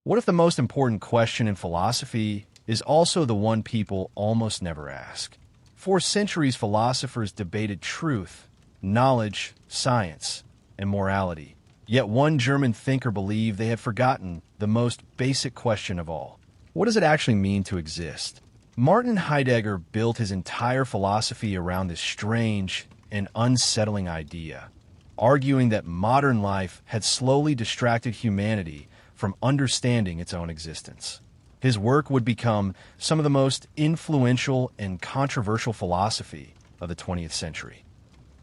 What if the most important question in philosophy is also the one people almost never ask? For centuries, philosophers debated truth, knowledge, science, and morality. Yet one German thinker believed they had forgotten the most basic question of all. What does it actually mean to exist? Martin Heidegger built his entire philosophy around this strange and unsettling idea, arguing that modern life had slowly distracted humanity from understanding its own existence. His work would become some of the most influential and controversial philosophy of the 20th century.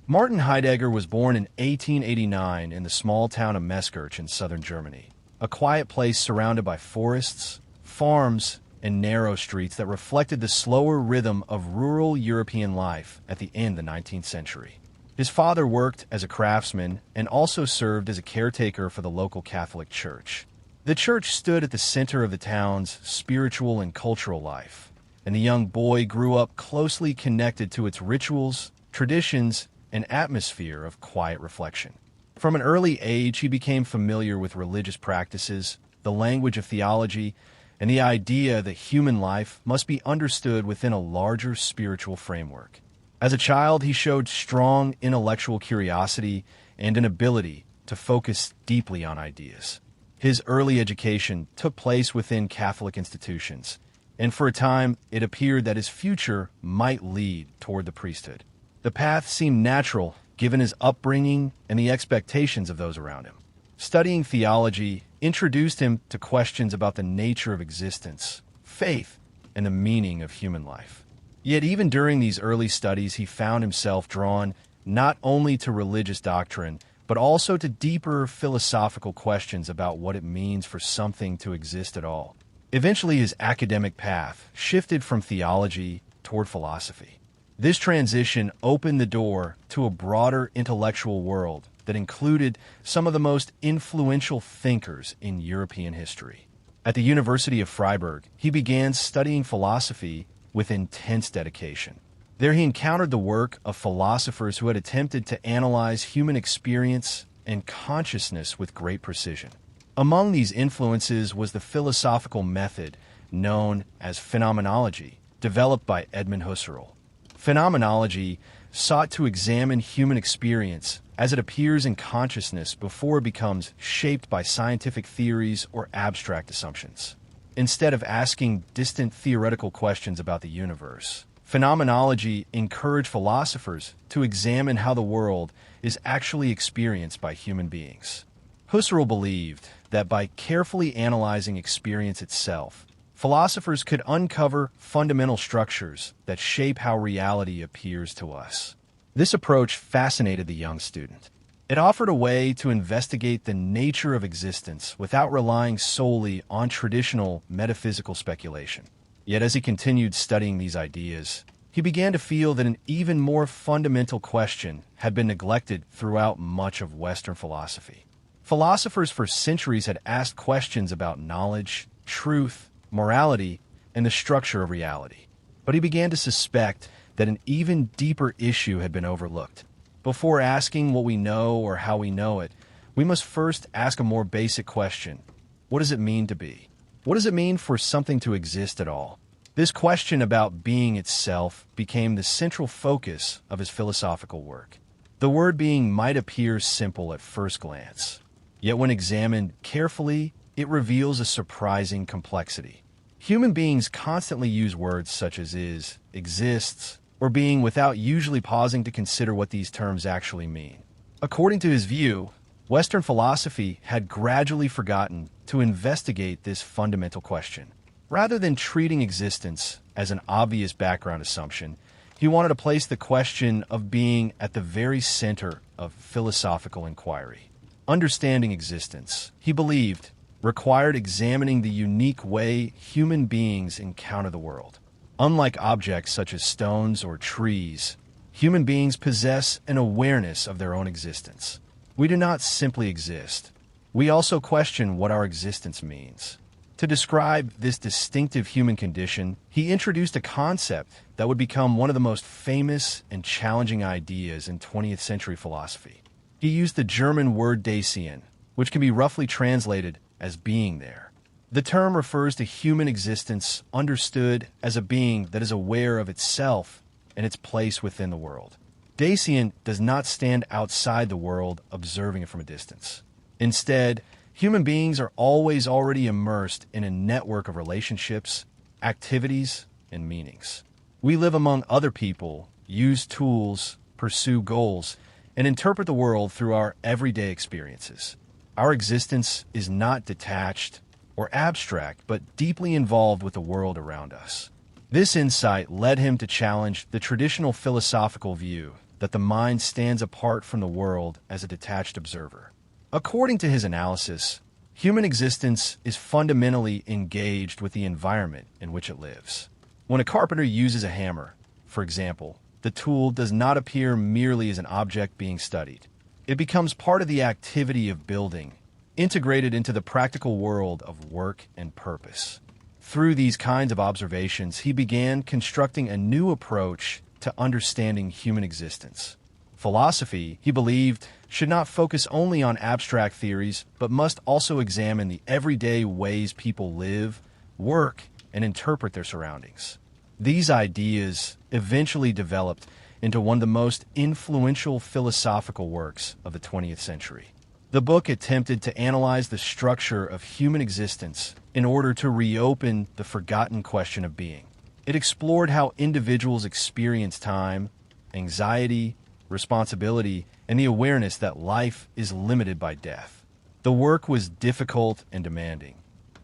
Martin Heidegger was born in 1889 in the small town of Meschkirch in southern Germany, a quiet place surrounded by forests, farms, and narrow streets that reflected the slower rhythm of rural European life at the end of the 19th century. His father worked as a craftsman and also served as a caretaker for the local Catholic Church. The church stood at the center of the town's spiritual and cultural life, and the young boy grew up closely connected to its rituals, traditions, and atmosphere of quiet reflection. From an early age, he became familiar with religious practices, the language of theology, and the idea that human life must be understood within a larger spiritual framework. As a child, he showed strong intellectual curiosity and an ability to focus deeply on ideas. His early education took place within Catholic institutions, and for a time it appeared that his future might lead toward the priesthood. The path seemed natural given his upbringing and the expectations of those around him. Studying theology introduced him to questions about the nature of existence, faith, and the meaning of human life. Yet even during these early studies, he found himself drawn not only to religious doctrine, but also to deeper philosophical questions about what it means for something to exist at all. Eventually, his academic path shifted from theology toward philosophy. This transition opened the door to a broader intellectual world that included some of the most influential thinkers in European history. At the University of Freiburg, he began studying philosophy with intense dedication. There he encountered the work of philosophers who had attempted to analyze human experience and consciousness with great precision. Among these influences was the philosophical method known as phenomenology, developed by Edmund Husserl. Phenomenology sought to examine human experience as it appears in consciousness before it becomes shaped by scientific theories or abstract assumptions. Instead of asking distant theoretical questions about the universe, phenomenology encouraged philosophers to examine how the world is actually experienced by human beings. Husserl believed that by carefully analyzing experience itself, philosophers could uncover fundamental structures that shape how reality appears to us. This approach fascinated the young student. It offered a way to investigate the nature of existence without relying solely on traditional metaphysical speculation. Yet as he continued studying these ideas, he began to feel that an even more fundamental question had been neglected throughout much of Western philosophy. Philosophers for centuries had asked questions about knowledge, truth, morality, and the structure of reality. But he began to suspect that an even deeper issue had been overlooked. Before asking what we know or how we know it, we must first ask a more basic question. What does it mean to be? What does it mean for something to exist at all? This question about being itself became the central focus of his philosophical work. The word being might appear simple at first glance, yet when examined carefully, it reveals a surprising complexity. Human beings constantly use words such as is, exists, or being without usually pausing to consider what these terms actually mean. According to his view, Western philosophy had gradually forgotten to investigate this fundamental question. Rather than treating existence as an obvious background assumption, he wanted to place the question of being at the very center of philosophical inquiry. Understanding existence, he believed, required examining the unique way human beings encounter the world. Unlike objects such as stones or trees, human beings possess an awareness of their own existence. We do not simply exist. We also question what our existence means. To describe this distinctive human condition, he introduced a concept that would become one of the most famous and challenging ideas in 20th century philosophy. He used the German word Dasein, which can be roughly translated as being there. The term refers to human existence understood as a being that is aware of itself and its place within the world. Dasein does not stand outside the world observing it from a distance. Instead, human beings are always already immersed in a network of relationships, activities, and meanings. We live among other people, use tools, pursue goals, and interpret the world through our everyday experiences. Our existence is not detached or abstract, but deeply involved with the world around us. This insight led him to challenge the traditional philosophical view that the mind stands apart from the world as a detached observer. According to his analysis, human existence is fundamentally engaged with the environment in which it lives. When a carpenter uses a hammer, for example, the tool does not appear merely as an object being studied. It becomes part of the activity of building, integrated into the practical world of work and purpose. Through these kinds of observations, he began constructing a new approach to understanding human existence. Philosophy, he believed, should not focus only on abstract theories, but must also examine the everyday ways people live, work, and interpret their surroundings. These ideas eventually developed into one of the most influential philosophical works of the 20th century. The book attempted to analyze the structure of human existence in order to reopen the forgotten question of being. It explored how individuals experience time, anxiety, responsibility, and the awareness that life is limited by death. The work was difficult and demanding,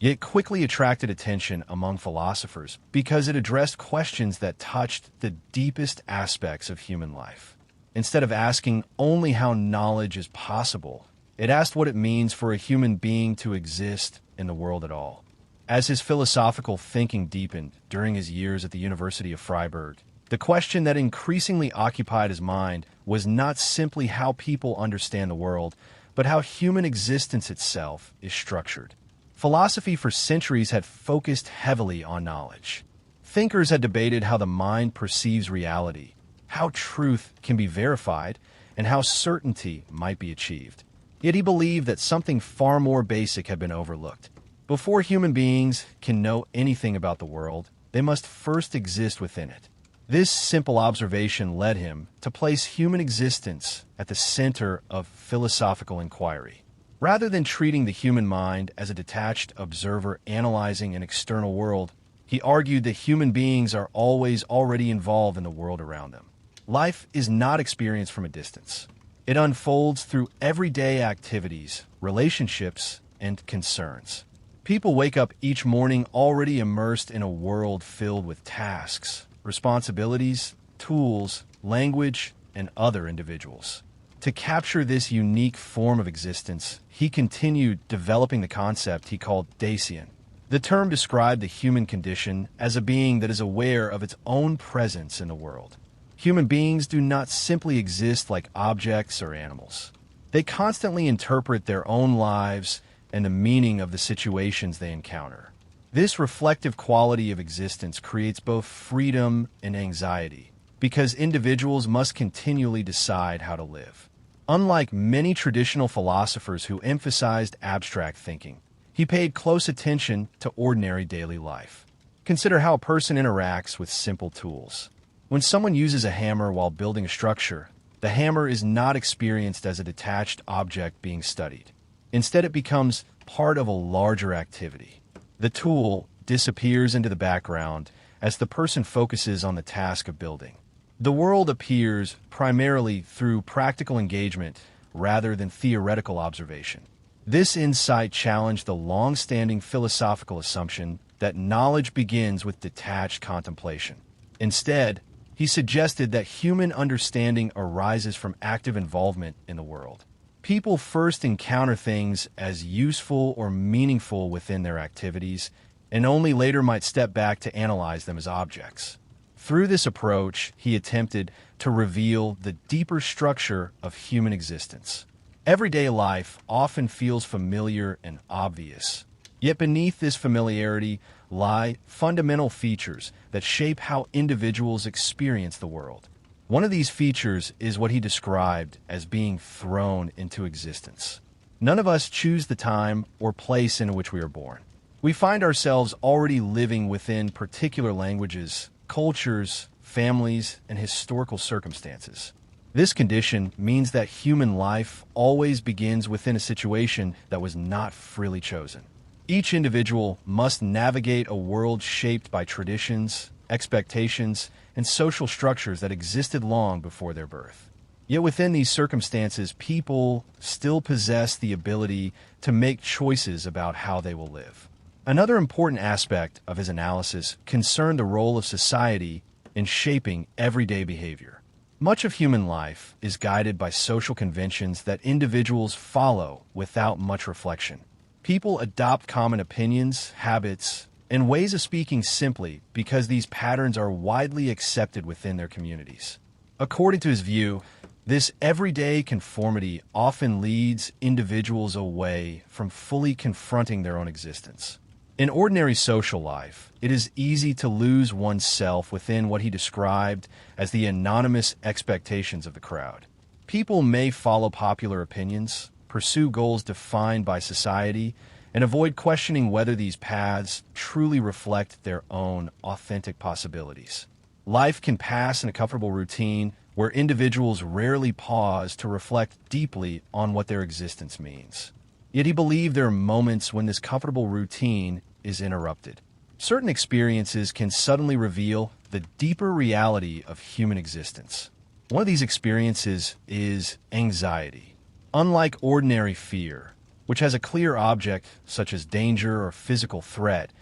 yet quickly attracted attention among philosophers because it addressed questions that touched the deepest aspects of human life. Instead of asking only how knowledge is possible, it asked what it means for a human being to exist in the world at all. As his philosophical thinking deepened during his years at the University of Freiburg, the question that increasingly occupied his mind was not simply how people understand the world, but how human existence itself is structured. Philosophy for centuries had focused heavily on knowledge. Thinkers had debated how the mind perceives reality, how truth can be verified, and how certainty might be achieved. Yet he believed that something far more basic had been overlooked. Before human beings can know anything about the world, they must first exist within it. This simple observation led him to place human existence at the center of philosophical inquiry. Rather than treating the human mind as a detached observer analyzing an external world, he argued that human beings are always already involved in the world around them. Life is not experienced from a distance. It unfolds through everyday activities, relationships, and concerns. People wake up each morning already immersed in a world filled with tasks, responsibilities, tools, language, and other individuals. To capture this unique form of existence, he continued developing the concept he called Dasein. The term described the human condition as a being that is aware of its own presence in the world. Human beings do not simply exist like objects or animals. They constantly interpret their own lives and the meaning of the situations they encounter. This reflective quality of existence creates both freedom and anxiety, because individuals must continually decide how to live. Unlike many traditional philosophers who emphasized abstract thinking, he paid close attention to ordinary daily life. Consider how a person interacts with simple tools. When someone uses a hammer while building a structure, the hammer is not experienced as a detached object being studied. Instead, it becomes part of a larger activity. The tool disappears into the background as the person focuses on the task of building. The world appears primarily through practical engagement rather than theoretical observation. This insight challenged the long-standing philosophical assumption that knowledge begins with detached contemplation. Instead, he suggested that human understanding arises from active involvement in the world. People first encounter things as useful or meaningful within their activities, and only later might step back to analyze them as objects. Through this approach, he attempted to reveal the deeper structure of human existence. Everyday life often feels familiar and obvious, yet beneath this familiarity lie fundamental features that shape how individuals experience the world. One of these features is what he described as being thrown into existence. None of us choose the time or place in which we are born. We find ourselves already living within particular languages, cultures, families, and historical circumstances. This condition means that human life always begins within a situation that was not freely chosen. Each individual must navigate a world shaped by traditions, expectations, and social structures that existed long before their birth. Yet within these circumstances, people still possess the ability to make choices about how they will live. Another important aspect of his analysis concerned the role of society in shaping everyday behavior. Much of human life is guided by social conventions that individuals follow without much reflection. People adopt common opinions, habits, and ways of speaking simply because these patterns are widely accepted within their communities. According to his view, this everyday conformity often leads individuals away from fully confronting their own existence. In ordinary social life, it is easy to lose oneself within what he described as the anonymous expectations of the crowd. People may follow popular opinions, pursue goals defined by society, and avoid questioning whether these paths truly reflect their own authentic possibilities. Life can pass in a comfortable routine where individuals rarely pause to reflect deeply on what their existence means. Yet he believed there are moments when this comfortable routine is interrupted. Certain experiences can suddenly reveal the deeper reality of human existence. One of these experiences is anxiety. Unlike ordinary fear, which has a clear object such as danger or physical threat,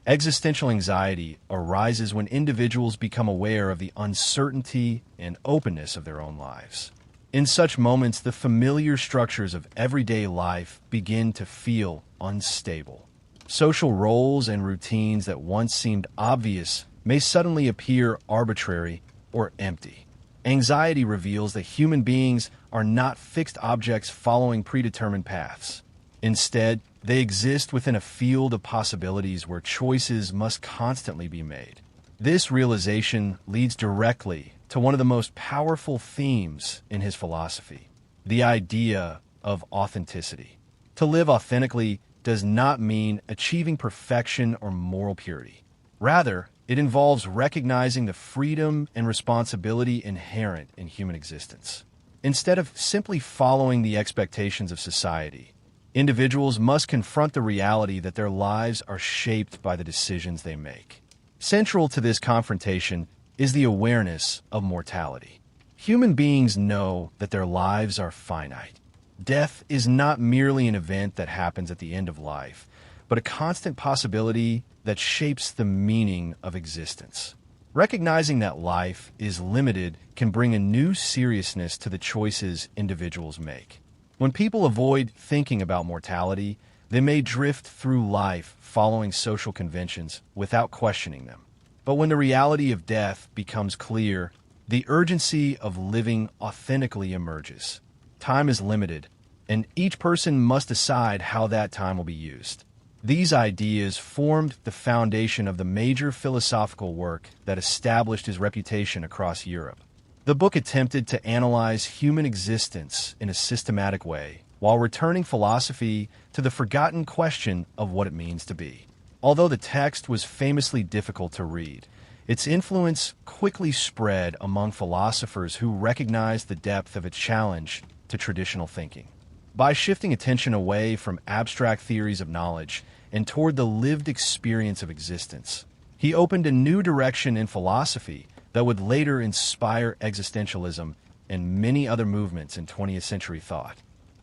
existential anxiety arises when individuals become aware of the uncertainty and openness of their own lives. In such moments, the familiar structures of everyday life begin to feel unstable. Social roles and routines that once seemed obvious may suddenly appear arbitrary or empty. Anxiety reveals that human beings are not fixed objects following predetermined paths. Instead, they exist within a field of possibilities where choices must constantly be made. This realization leads directly to one of the most powerful themes in his philosophy, the idea of authenticity. To live authentically does not mean achieving perfection or moral purity. Rather, it involves recognizing the freedom and responsibility inherent in human existence. Instead of simply following the expectations of society, individuals must confront the reality that their lives are shaped by the decisions they make. Central to this confrontation is the awareness of mortality. Human beings know that their lives are finite. Death is not merely an event that happens at the end of life, but a constant possibility that shapes the meaning of existence. Recognizing that life is limited can bring a new seriousness to the choices individuals make. When people avoid thinking about mortality, they may drift through life following social conventions without questioning them. But when the reality of death becomes clear, the urgency of living authentically emerges. Time is limited, and each person must decide how that time will be used. These ideas formed the foundation of the major philosophical work that established his reputation across Europe. The book attempted to analyze human existence in a systematic way, while returning philosophy to the forgotten question of what it means to be. Although the text was famously difficult to read, its influence quickly spread among philosophers who recognized the depth of its challenge to traditional thinking. By shifting attention away from abstract theories of knowledge and toward the lived experience of existence, he opened a new direction in philosophy that would later inspire existentialism and many other movements in 20th century thought.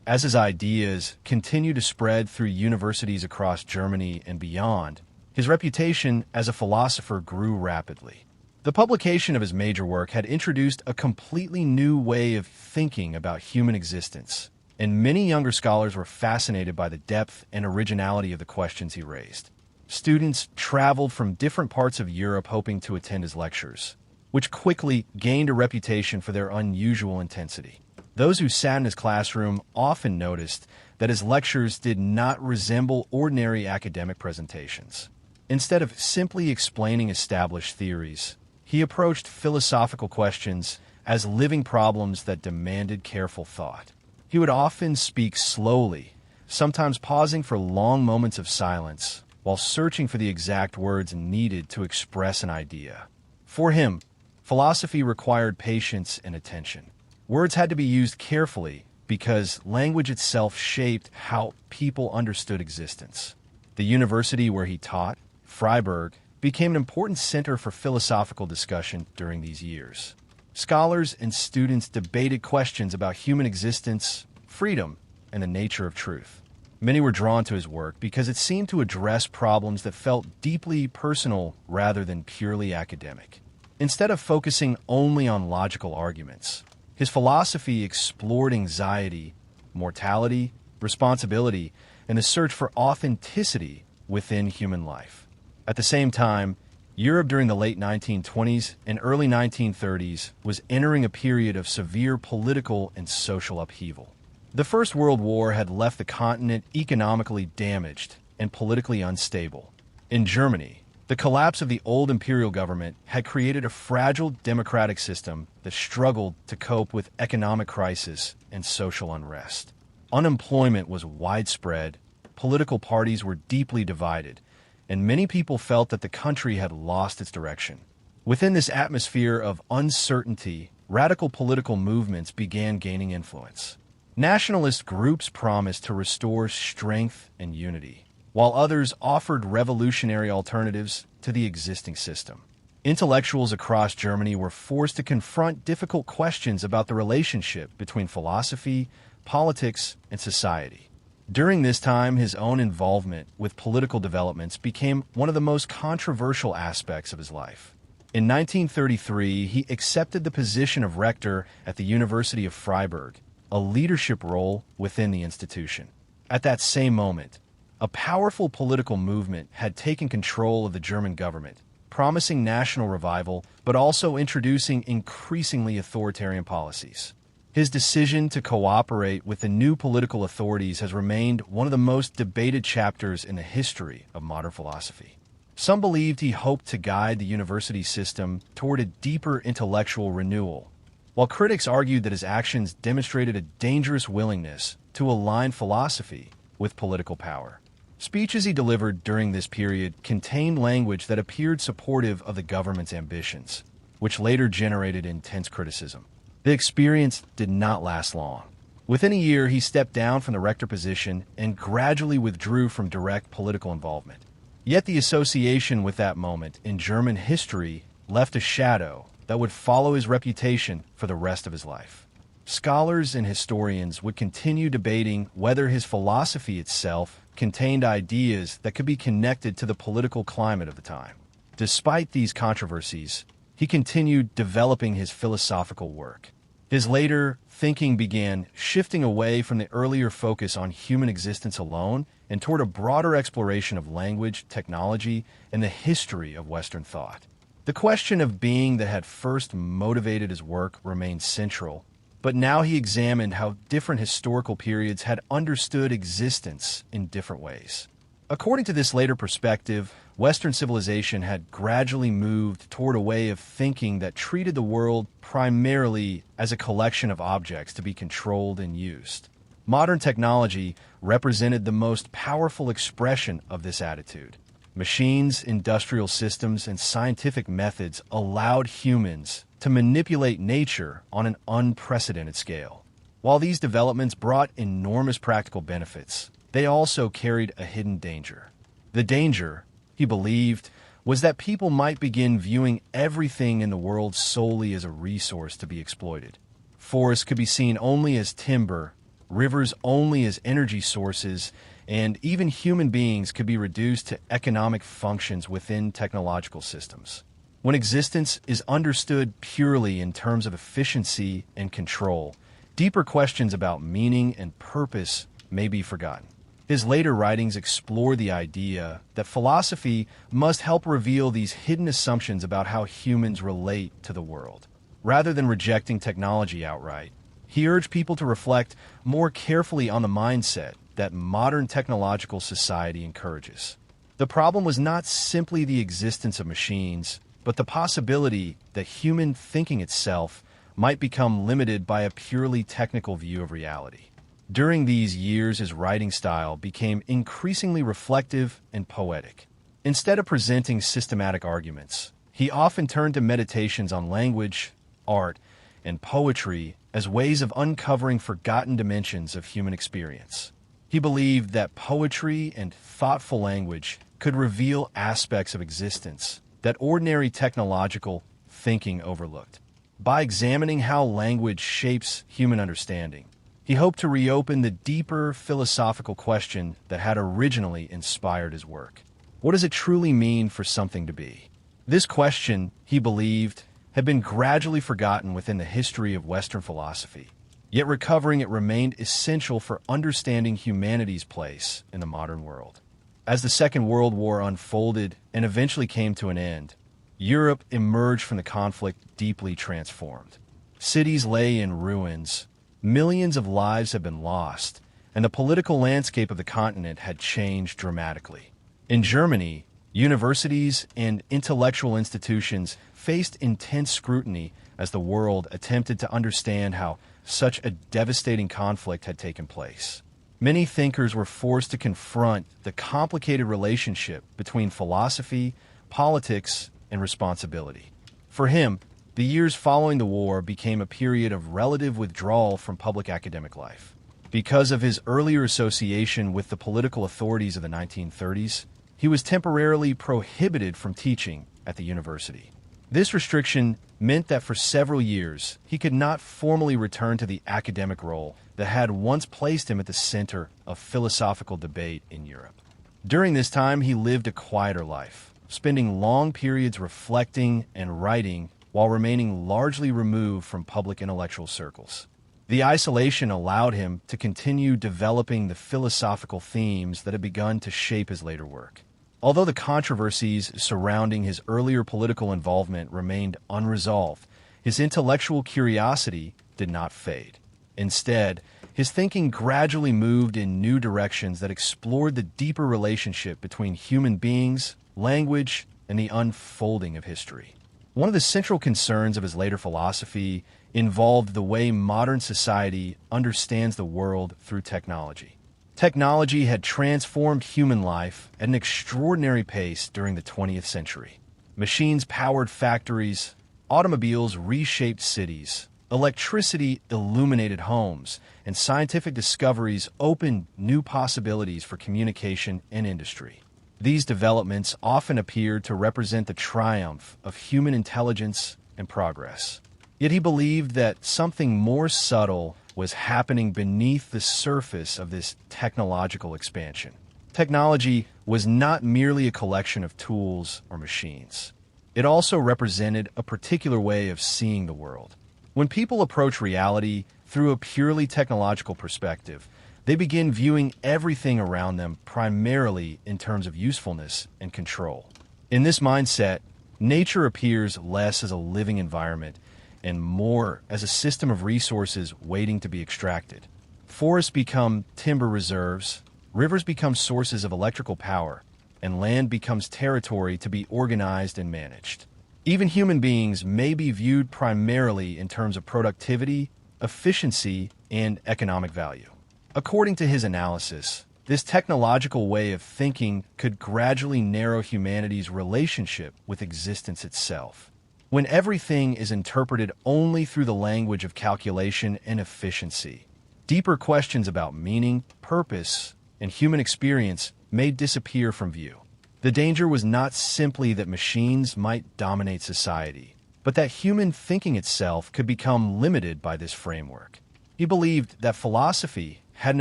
As his ideas continued to spread through universities across Germany and beyond, his reputation as a philosopher grew rapidly. The publication of his major work had introduced a completely new way of thinking about human existence, and many younger scholars were fascinated by the depth and originality of the questions he raised. Students traveled from different parts of Europe hoping to attend his lectures, which quickly gained a reputation for their unusual intensity. Those who sat in his classroom often noticed that his lectures did not resemble ordinary academic presentations. Instead of simply explaining established theories, he approached philosophical questions as living problems that demanded careful thought. He would often speak slowly, sometimes pausing for long moments of silence, while searching for the exact words needed to express an idea. For him, philosophy required patience and attention. Words had to be used carefully because language itself shaped how people understood existence. The university where he taught, Freiburg, became an important center for philosophical discussion during these years. Scholars and students debated questions about human existence, freedom, and the nature of truth. Many were drawn to his work because it seemed to address problems that felt deeply personal rather than purely academic. Instead of focusing only on logical arguments, his philosophy explored anxiety, mortality, responsibility, and the search for authenticity within human life. At the same time, Europe during the late 1920s and early 1930s was entering a period of severe political and social upheaval. The First World War had left the continent economically damaged and politically unstable. In Germany, the collapse of the old imperial government had created a fragile democratic system that struggled to cope with economic crisis and social unrest. Unemployment was widespread, political parties were deeply divided, and many people felt that the country had lost its direction. Within this atmosphere of uncertainty, radical political movements began gaining influence. Nationalist groups promised to restore strength and unity, while others offered revolutionary alternatives to the existing system. Intellectuals across Germany were forced to confront difficult questions about the relationship between philosophy, politics, and society. During this time, his own involvement with political developments became one of the most controversial aspects of his life. In 1933, he accepted the position of rector at the University of Freiburg, a leadership role within the institution. At that same moment, a powerful political movement had taken control of the German government, promising national revival, but also introducing increasingly authoritarian policies. His decision to cooperate with the new political authorities has remained one of the most debated chapters in the history of modern philosophy. Some believed he hoped to guide the university system toward a deeper intellectual renewal, while critics argued that his actions demonstrated a dangerous willingness to align philosophy with political power. Speeches he delivered during this period contained language that appeared supportive of the government's ambitions, which later generated intense criticism. The experience did not last long. Within a year, he stepped down from the rector position and gradually withdrew from direct political involvement. Yet the association with that moment in German history left a shadow that would follow his reputation for the rest of his life. Scholars and historians would continue debating whether his philosophy itself contained ideas that could be connected to the political climate of the time. Despite these controversies, he continued developing his philosophical work. His later thinking began shifting away from the earlier focus on human existence alone and toward a broader exploration of language, technology, and the history of Western thought. The question of being that had first motivated his work remained central, but now he examined how different historical periods had understood existence in different ways. According to this later perspective, Western civilization had gradually moved toward a way of thinking that treated the world primarily as a collection of objects to be controlled and used. Modern technology represented the most powerful expression of this attitude. Machines, industrial systems, and scientific methods allowed humans to manipulate nature on an unprecedented scale. While these developments brought enormous practical benefits, they also carried a hidden danger. The danger, he believed, was that people might begin viewing everything in the world solely as a resource to be exploited. Forests could be seen only as timber, rivers only as energy sources, and even human beings could be reduced to economic functions within technological systems. When existence is understood purely in terms of efficiency and control, deeper questions about meaning and purpose may be forgotten. His later writings explore the idea that philosophy must help reveal these hidden assumptions about how humans relate to the world. Rather than rejecting technology outright, he urged people to reflect more carefully on the mindset that modern technological society encourages. The problem was not simply the existence of machines, but the possibility that human thinking itself might become limited by a purely technical view of reality. During these years, his writing style became increasingly reflective and poetic. Instead of presenting systematic arguments, he often turned to meditations on language, art, and poetry as ways of uncovering forgotten dimensions of human experience. He believed that poetry and thoughtful language could reveal aspects of existence that ordinary technological thinking overlooked. By examining how language shapes human understanding, he hoped to reopen the deeper philosophical question that had originally inspired his work. What does it truly mean for something to be? This question, he believed, had been gradually forgotten within the history of Western philosophy, yet recovering it remained essential for understanding humanity's place in the modern world. As the Second World War unfolded and eventually came to an end, Europe emerged from the conflict deeply transformed. Cities lay in ruins, millions of lives had been lost, and the political landscape of the continent had changed dramatically. In Germany, universities and intellectual institutions faced intense scrutiny as the world attempted to understand how such a devastating conflict had taken place. Many thinkers were forced to confront the complicated relationship between philosophy, politics, and responsibility. For him, the years following the war became a period of relative withdrawal from public academic life. Because of his earlier association with the political authorities of the 1930s, he was temporarily prohibited from teaching at the university. This restriction meant that for several years, he could not formally return to the academic role that had once placed him at the center of philosophical debate in Europe. During this time, he lived a quieter life, spending long periods reflecting and writing while remaining largely removed from public intellectual circles. The isolation allowed him to continue developing the philosophical themes that had begun to shape his later work. Although the controversies surrounding his earlier political involvement remained unresolved, his intellectual curiosity did not fade. Instead, his thinking gradually moved in new directions that explored the deeper relationship between human beings, language, and the unfolding of history. One of the central concerns of his later philosophy involved the way modern society understands the world through technology. Technology had transformed human life at an extraordinary pace during the 20th century. Machines powered factories, automobiles reshaped cities, electricity illuminated homes, and scientific discoveries opened new possibilities for communication and industry. These developments often appeared to represent the triumph of human intelligence and progress. Yet he believed that something more subtle was happening beneath the surface of this technological expansion. Technology was not merely a collection of tools or machines. It also represented a particular way of seeing the world. When people approach reality through a purely technological perspective, they begin viewing everything around them primarily in terms of usefulness and control. In this mindset, nature appears less as a living environment and more as a system of resources waiting to be extracted. Forests become timber reserves, rivers become sources of electrical power, and land becomes territory to be organized and managed. Even human beings may be viewed primarily in terms of productivity, efficiency, and economic value. According to his analysis, this technological way of thinking could gradually narrow humanity's relationship with existence itself. When everything is interpreted only through the language of calculation and efficiency, deeper questions about meaning, purpose, and human experience may disappear from view. The danger was not simply that machines might dominate society, but that human thinking itself could become limited by this framework. He believed that philosophy had an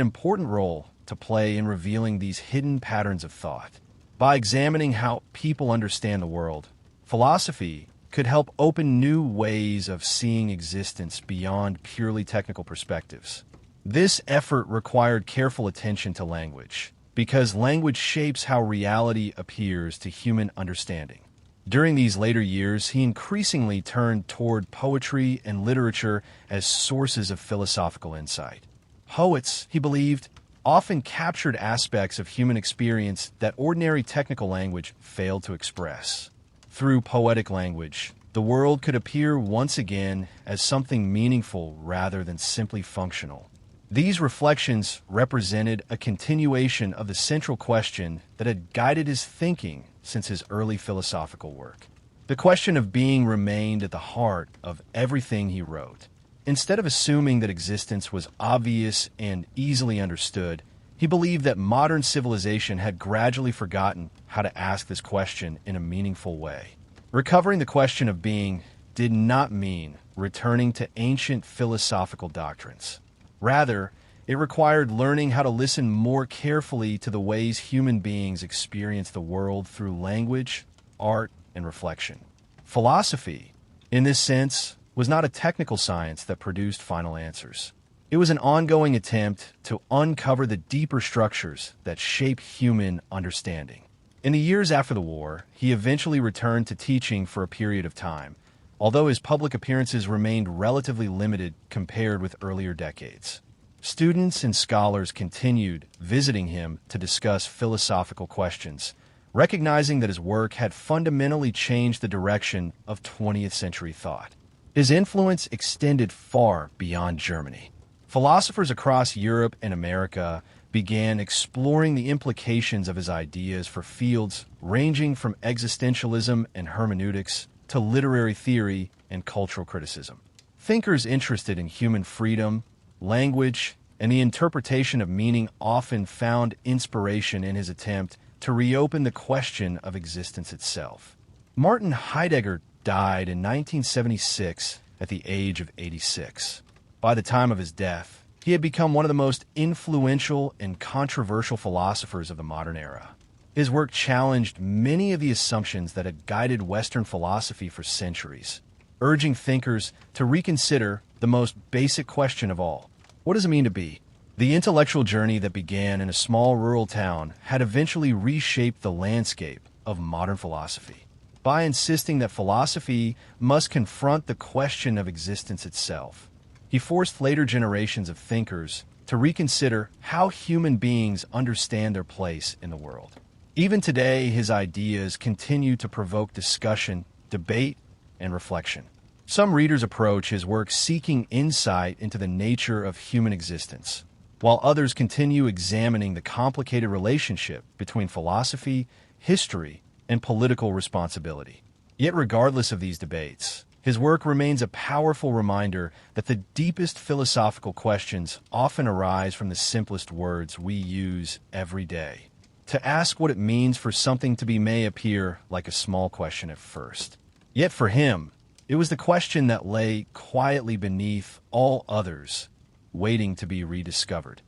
important role to play in revealing these hidden patterns of thought. By examining how people understand the world, philosophy could help open new ways of seeing existence beyond purely technical perspectives. This effort required careful attention to language, because language shapes how reality appears to human understanding. During these later years, he increasingly turned toward poetry and literature as sources of philosophical insight. Poets, he believed, often captured aspects of human experience that ordinary technical language failed to express. Through poetic language, the world could appear once again as something meaningful rather than simply functional. These reflections represented a continuation of the central question that had guided his thinking since his early philosophical work. The question of being remained at the heart of everything he wrote. Instead of assuming that existence was obvious and easily understood, he believed that modern civilization had gradually forgotten how to ask this question in a meaningful way. Recovering the question of being did not mean returning to ancient philosophical doctrines. Rather, it required learning how to listen more carefully to the ways human beings experience the world through language, art, and reflection. Philosophy, in this sense, was not a technical science that produced final answers. It was an ongoing attempt to uncover the deeper structures that shape human understanding. In the years after the war, he eventually returned to teaching for a period of time, although his public appearances remained relatively limited compared with earlier decades. Students and scholars continued visiting him to discuss philosophical questions, recognizing that his work had fundamentally changed the direction of 20th century thought. His influence extended far beyond Germany. Philosophers across Europe and America began exploring the implications of his ideas for fields ranging from existentialism and hermeneutics to literary theory and cultural criticism. Thinkers interested in human freedom, language, and the interpretation of meaning often found inspiration in his attempt to reopen the question of existence itself. Martin Heidegger died in 1976 at the age of 86. By the time of his death, he had become one of the most influential and controversial philosophers of the modern era. His work challenged many of the assumptions that had guided Western philosophy for centuries, urging thinkers to reconsider the most basic question of all: what does it mean to be? The intellectual journey that began in a small rural town had eventually reshaped the landscape of modern philosophy. By insisting that philosophy must confront the question of existence itself, he forced later generations of thinkers to reconsider how human beings understand their place in the world. Even today, his ideas continue to provoke discussion, debate, and reflection. Some readers approach his work seeking insight into the nature of human existence, while others continue examining the complicated relationship between philosophy, history, and political responsibility. Yet regardless of these debates, his work remains a powerful reminder that the deepest philosophical questions often arise from the simplest words we use every day. To ask what it means for something to be may appear like a small question at first. Yet for him, it was the question that lay quietly beneath all others, waiting to be rediscovered.